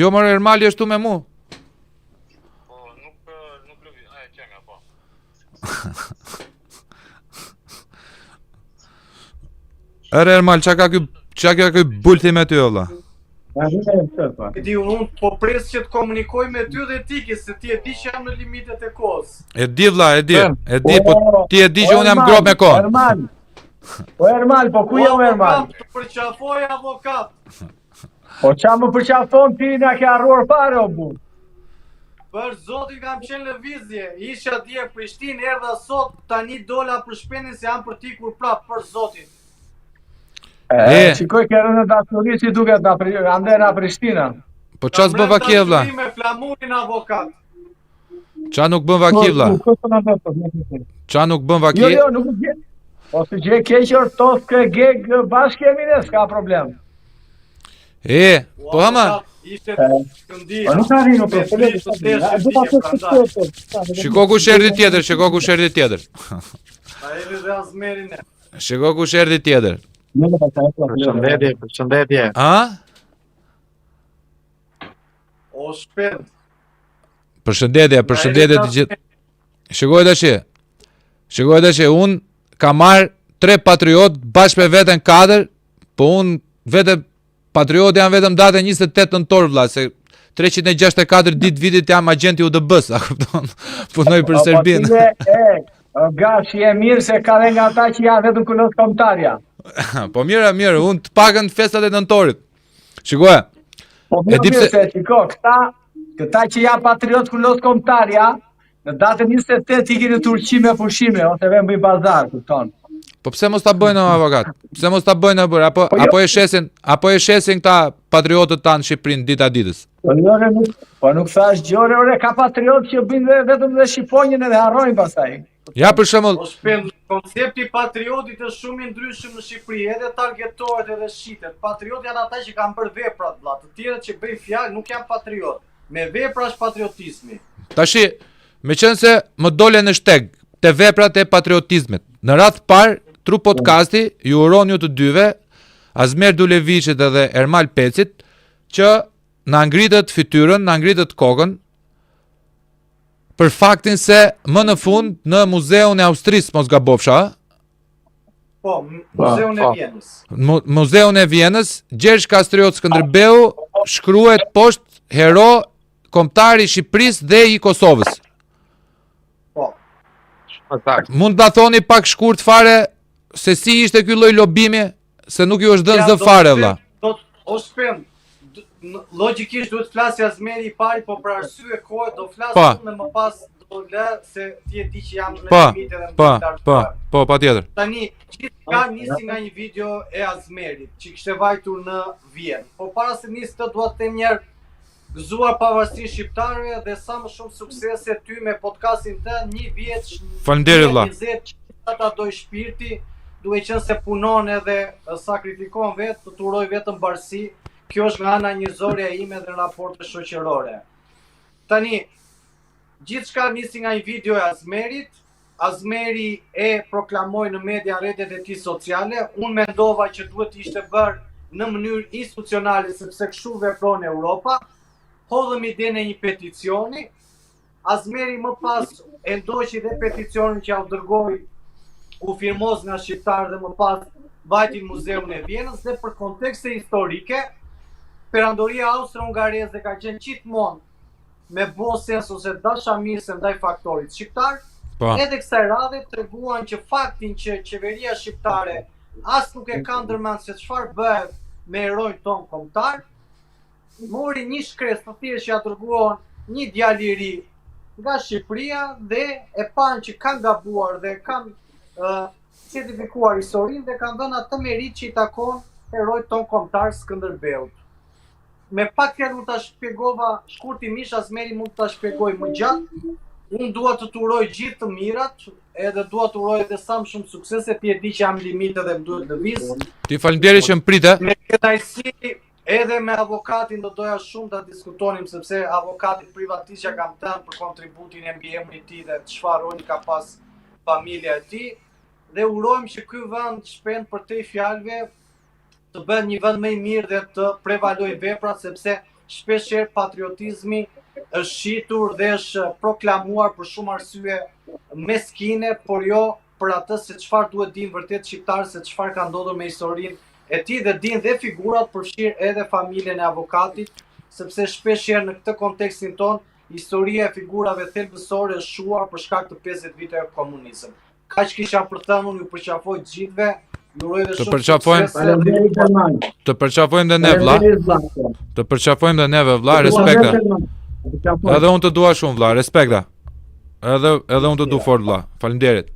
Jo, mërë, Ermali është tu me mu. Po, nuk lëvi, aja qenga, po. Ere, Ermal, qa ka ky bulti me ty, olla? Di unë po pres që të komunikoj me ty dhe tiki, se ti e di që jam në limitet e kohës. E di, vlla, e di, po ti e di që unë jam grop me kohë. Ermal, po ku jam Ermal? Të përqafoj avokat. Po qa më përqafon ti nga ke arruar fare o bu? Për zotin kam qenë lëvizje, isha dje Prishtinë, erdha sot, tani dola për shpenin se jam për tikur prap, për zotin. Shikoj kërë në dashuri që duket ande nga Prishtina. Po qa s'bën vaki, vlla? Me flamurin avokat. Qa nuk bën vaki, vlla? Qa nuk bën vaki? Jo, nuk bën. Po se gje keqër, toskë, geg, bashkë kemi ne, s'ka problem. Po hama? Ishte këndi. Po nuk arrinu, Shiko kush erdhi tjetër, A edhe dhe Azmerin e. Shiko kush erdhi tjetër. Përshëndetje. A? O shpend. Përshëndetje të gjithë. Shikoj tash, unë ka marrë 3 patriot bashkë me veten 4, po unë vete patriot janë vetëm date 28 nëntor, vlla, se 364 ditë vitit jam agenti UDB-s, a kupton? Punoj për Serbinë. Gash, je mirë se ka dhe nga ta që janë vetëm kulot kombëtarja. Po mirë, unë të pagën festat e nëntorit. Shikoj. Po mirë se shiko, këta që janë patriot kulot kombëtarja, në datën 28 ikin në Turqi me pushime, ose vem bëjnë bazar, kupton. Po pse mos ta bëjnë avokat? Pse mos ta bëjnë bër? Apo e shesin këta patriotët tanë në Shqipërinë dita ditës? Po nuk thash gjore, ore, ka patriot që bëjnë vetëm dhe shqiponjën edhe harrojnë pastaj. Ja për shembull, O shpend, koncepti patriotit është shumë i ndryshëm në Shqipëri, edhe targetohet edhe shitet. Patriot janë ata që kanë bërë veprat, vlla, të tjerët që bëjnë fjalë nuk janë patriot. Me vepra është patriotizmi. Tashi, meqense më dole në shteg te veprat e patriotizmit. Në radh parë, Tru Podcasti ju uron ju të dyve, Azmer Duleviçit edhe Ermal Pecit, që na ngritët fytyrën, na ngritët kokën, për faktin se më në fund në Muzeun e Austrisë mos gabofsha, Po, Muzeun e Vjenës. Muzeun e Vjenës, Gjergj Kastriot Skënderbeu shkruhet poshtë hero kombëtar i Shqipërisë dhe i Kosovës. Po. Mund ta thoni pak shkurt fare se si ishte ky lloj lobimi, se nuk ju është dhënë zë fare, vlla. O shpend, logjikisht duhet flasë Azmeri i pari, po për arsye kohe do flasë unë më pas do lë se ti e di që jam në limite dhe Po, patjetër. Tani, gjithçka nisi nga një video e Azmerit që kishte vajtur në Vjenë. Po para se nis të dua të them një herë gëzuar pavarësisht shqiptarëve dhe sa më shumë suksese ty me podcastin të 1 vjeç. Faleminderit vlla. 20 ata doj shpirti, duhet qenë se punon edhe sakrifikon vetë, të turoj vetëm barësi. Kjo është nga ana njerëzore e ime dhe në raporte shoqërore. Tani, gjithçka nisi nga një video e Azmerit. Azmeri e proklamoi në media, rrjetet e tij sociale. Unë mendova që duhet ishte bërë në mënyrë institucionale sepse kështu vepron Europa. Hodhëm idenë e një peticioni. Azmeri më pas e ndoqi dhe peticionin që ja u dërgoi u firmos nga shqiptarë dhe më pas vajti në Muzeun e Vjenës dhe për kontekste historike, perandoria austro-hungareze ka qenë gjithmonë me bon sens ose dashamirëse ndaj faktorit shqiptar, edhe kësaj radhe treguan që faktin që qeveria shqiptare as nuk e ka ndërmend se çfarë bëhet me heroin ton kombëtar, mori një shkresë të thjeshtë që ja dërguan një djalë i ri nga Shqipëria dhe e panë që kanë gabuar dhe kanë certifikuar historinë dhe kanë dhënë atë merit që i takon heroit ton kombëtar Skënderbeut. Me pak fjalë ta shpjegova shkurtimisht, Azmeri mund ta shpjegoj më gjatë. Unë dua të uroj gjithë të mirat, edhe dua të uroj edhe sa më shumë suksese, ti e di që jam limite dhe më duhet lëviz. Ti faleminderit që më prite. Me kënaqësi edhe me avokatin do doja shumë ta diskutonim sepse avokatit privatist që kam thënë për kontributin e mbi emrin e tij dhe çfarë roli ka pas familja e tij. Dhe urojmë që ky vend shpend për te fjalëve të bëhet një vend më i mirë dhe të prevalojë veprat sepse shpeshherë patriotizmi është shitur dhe është proklamuar për shumë arsye meskine, por jo për atë se çfarë duhet dinë vërtet shqiptarë, se çfarë ka ndodhur me historinë e tij dhe dinë dhe figurat, përfshirë edhe familjen e avokatit, sepse shpeshherë në këtë kontekstin ton historia e figurave thelbësore është shuar për shkak të 50 viteve komunizëm. Kaq kisha për të thënë, unë ju përqafoj të gjithëve. Ju uroj dhe shumë sukses. Të përqafojmë dhe ne vlla. Të përqafojmë dhe neve vlla, respekta. Edhe unë të dua shumë vlla, respekta. Edhe unë të du fort vlla. Faleminderit.